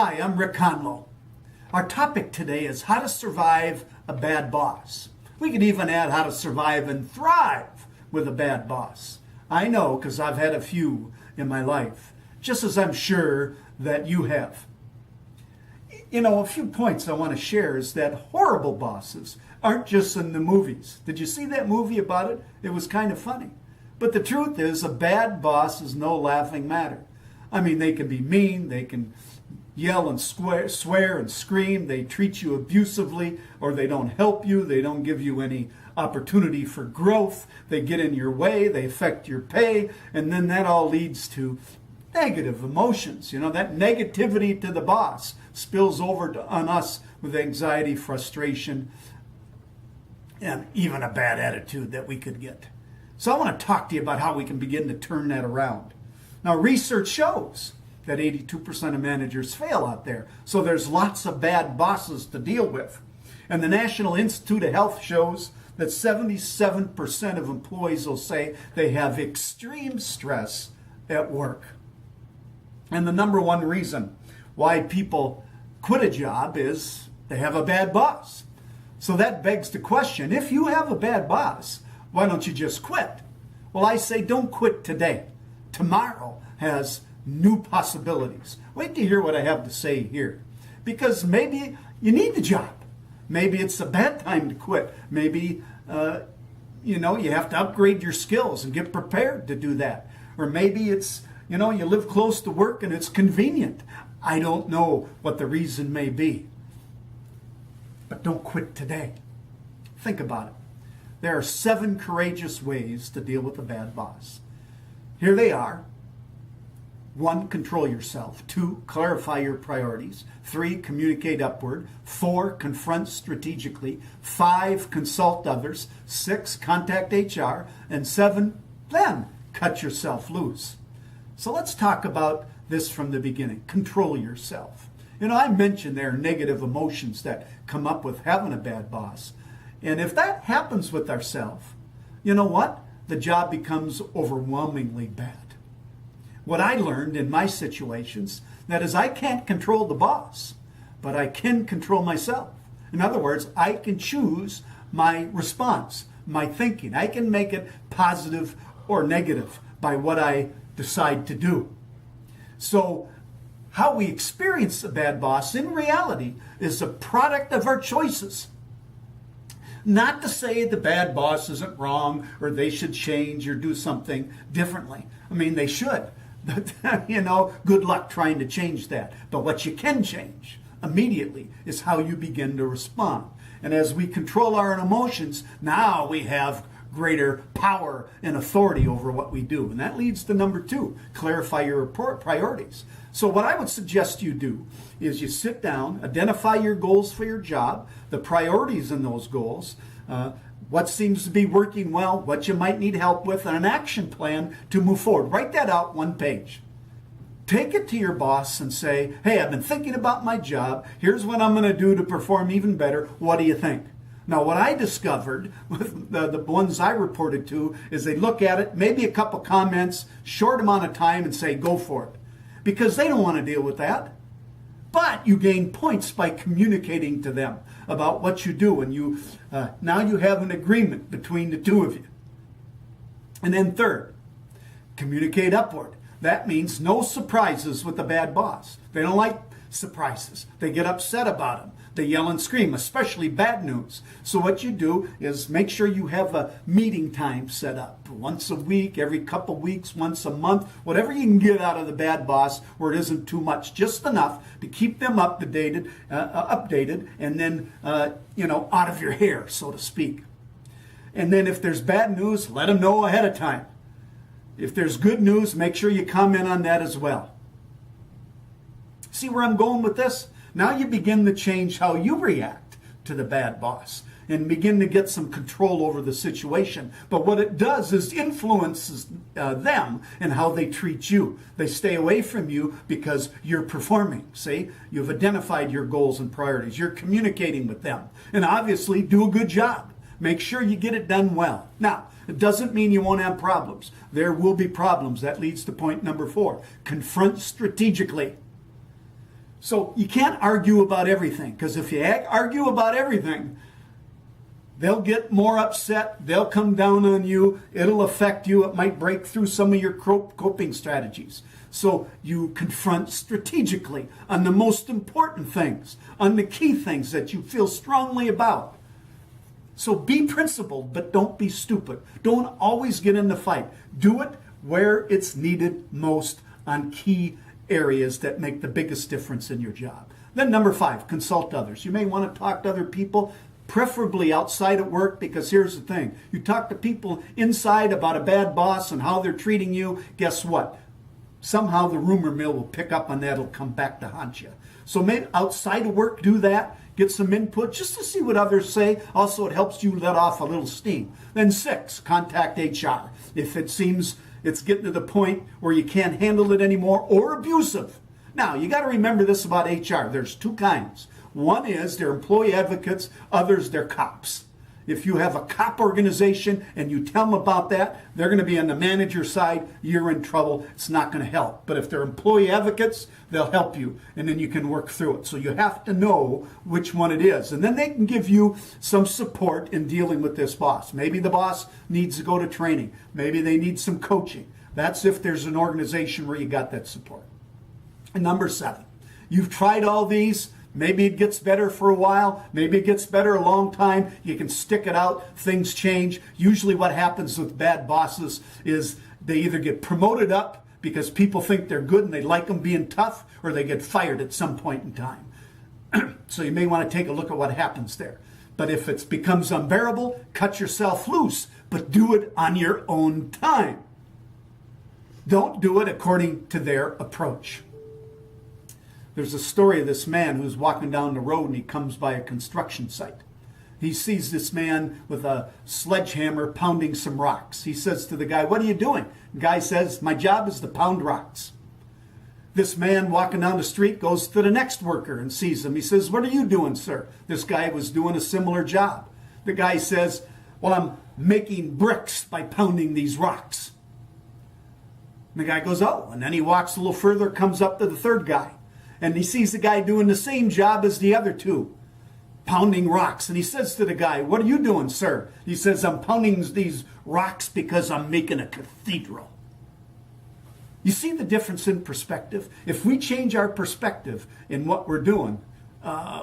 Hi, I'm Rick Conlow. Our topic today is how to survive a bad boss. We could even add how to survive and thrive with a bad boss. I know because I've had a few in my life, just as I'm sure that you have. You know, a few points I want to share is that horrible bosses aren't just in the movies. Did you see that movie about it? It was kind of funny. But the truth is, a bad boss is no laughing matter. I mean, they can be mean, they can yell and swear and scream, they treat you abusively, or they don't help you, they don't give you any opportunity for growth, they get in your way, they affect your pay, and then that all leads to negative emotions. You know, that negativity to the boss spills over on us with anxiety, frustration, and even a bad attitude that we could get. So I want to talk to you about how we can begin to turn that around. Now, research shows that 82% of managers fail out there. So there's lots of bad bosses to deal with. And the National Institute of Health shows that 77% of employees will say they have extreme stress at work. And the number one reason why people quit a job is they have a bad boss. So that begs the question, if you have a bad boss, why don't you just quit? Well, I say don't quit today. Tomorrow has new possibilities. Wait to hear what I have to say here. Because maybe you need the job. Maybe it's a bad time to quit. Maybe, you have to upgrade your skills and get prepared to do that. Or maybe it's, you live close to work and it's convenient. I don't know what the reason may be. But don't quit today. Think about it. There are 7 courageous ways to deal with a bad boss. Here they are. 1, control yourself. 2, clarify your priorities. 3, communicate upward. 4, confront strategically. 5, consult others. 6, contact HR. And 7, then cut yourself loose. So let's talk about this from the beginning. Control yourself. I mentioned there are negative emotions that come up with having a bad boss. And if that happens with ourselves, you know what? The job becomes overwhelmingly bad. What I learned in my situations, that is, I can't control the boss, but I can control myself. In other words, I can choose my response, my thinking. I can make it positive or negative by what I decide to do. So how we experience a bad boss in reality is a product of our choices. Not to say the bad boss isn't wrong or they should change or do something differently. I mean, they should. But, good luck trying to change that. But what you can change immediately is how you begin to respond. And as we control our own emotions, now we have greater power and authority over what we do. And that leads to number 2, clarify your priorities. So what I would suggest you do is you sit down, identify your goals for your job, the priorities in those goals, what seems to be working well, what you might need help with, and an action plan to move forward. Write that out 1 page. Take it to your boss and say, hey, I've been thinking about my job. Here's what I'm going to do to perform even better. What do you think? Now, what I discovered with the ones I reported to is they look at it, maybe a couple comments, short amount of time, and say, go for it. Because they don't want to deal with that. But you gain points by communicating to them about what you do, and now you have an agreement between the two of you. And then 3rd, communicate upward. That means no surprises with the bad boss. They don't like surprises. They get upset about them. They yell and scream, especially bad news. So what you do is make sure you have a meeting time set up. Once a week, every couple weeks, once a month, whatever you can get out of the bad boss where it isn't too much, just enough to keep them updated, and then, out of your hair, so to speak. And then if there's bad news, let them know ahead of time. If there's good news, make sure you comment on that as well. See where I'm going with this? Now you begin to change how you react to the bad boss and begin to get some control over the situation. But what it does is influences them and how they treat you. They stay away from you because you're performing. See, you've identified your goals and priorities. You're communicating with them. And obviously, do a good job. Make sure you get it done well. Now, it doesn't mean you won't have problems. There will be problems. That leads to point number 4. Confront strategically. So you can't argue about everything, because if you argue about everything, they'll get more upset. They'll come down on you. It'll affect you. It might break through some of your coping strategies. So you confront strategically on the most important things, on the key things that you feel strongly about. So be principled, but don't be stupid. Don't always get in the fight. Do it where it's needed most on key areas that make the biggest difference in your job. Then number 5, consult others. You may want to talk to other people, preferably outside of work, because here's the thing. You talk to people inside about a bad boss and how they're treating you, guess what? Somehow the rumor mill will pick up on that. It'll come back to haunt you. So maybe outside of work, do that. Get some input just to see what others say. Also, it helps you let off a little steam. Then 6, contact HR. If it seems it's getting to the point where you can't handle it anymore or abusive. Now, you got to remember this about HR. There's 2 kinds. One is they're employee advocates. Others, they're cops. If you have a cop organization and you tell them about that, they're going to be on the manager side. You're in trouble. It's not going to help. But if they're employee advocates, they'll help you, and then you can work through it. So you have to know which one it is. And then they can give you some support in dealing with this boss. Maybe the boss needs to go to training. Maybe they need some coaching. That's if there's an organization where you got that support. And number 7, you've tried all these. Maybe it gets better for a while. Maybe it gets better a long time. You can stick it out. Things change. Usually what happens with bad bosses is they either get promoted up because people think they're good and they like them being tough, or they get fired at some point in time. So you may want to take a look at what happens there. But if it becomes unbearable, cut yourself loose, but do it on your own time. Don't do it according to their approach. There's a story of this man who's walking down the road and he comes by a construction site. He sees this man with a sledgehammer pounding some rocks. He says to the guy, "What are you doing?" The guy says, "My job is to pound rocks." This man walking down the street goes to the next worker and sees him. He says, "What are you doing, sir?" This guy was doing a similar job. The guy says, "Well, I'm making bricks by pounding these rocks." And the guy goes, "Oh," and then he walks a little further, comes up to the third guy. And he sees the guy doing the same job as the other 2, pounding rocks. And he says to the guy, "What are you doing, sir?" He says, "I'm pounding these rocks because I'm making a cathedral." You see the difference in perspective? If we change our perspective in what we're doing,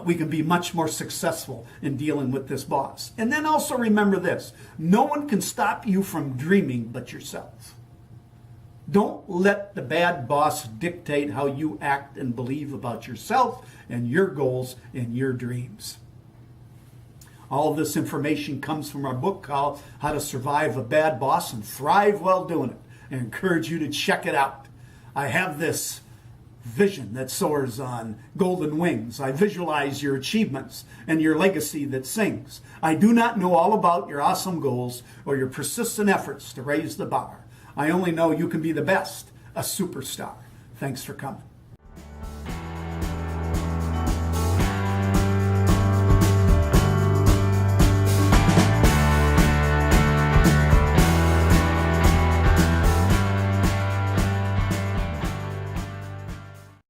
we can be much more successful in dealing with this boss. And then also remember this: no one can stop you from dreaming but yourself. Don't let the bad boss dictate how you act and believe about yourself and your goals and your dreams. All of this information comes from our book called How to Survive a Bad Boss and Thrive While Doing It. I encourage you to check it out. I have this vision that soars on golden wings. I visualize your achievements and your legacy that sings. I do not know all about your awesome goals or your persistent efforts to raise the bar. I only know you can be the best, a superstar. Thanks for coming.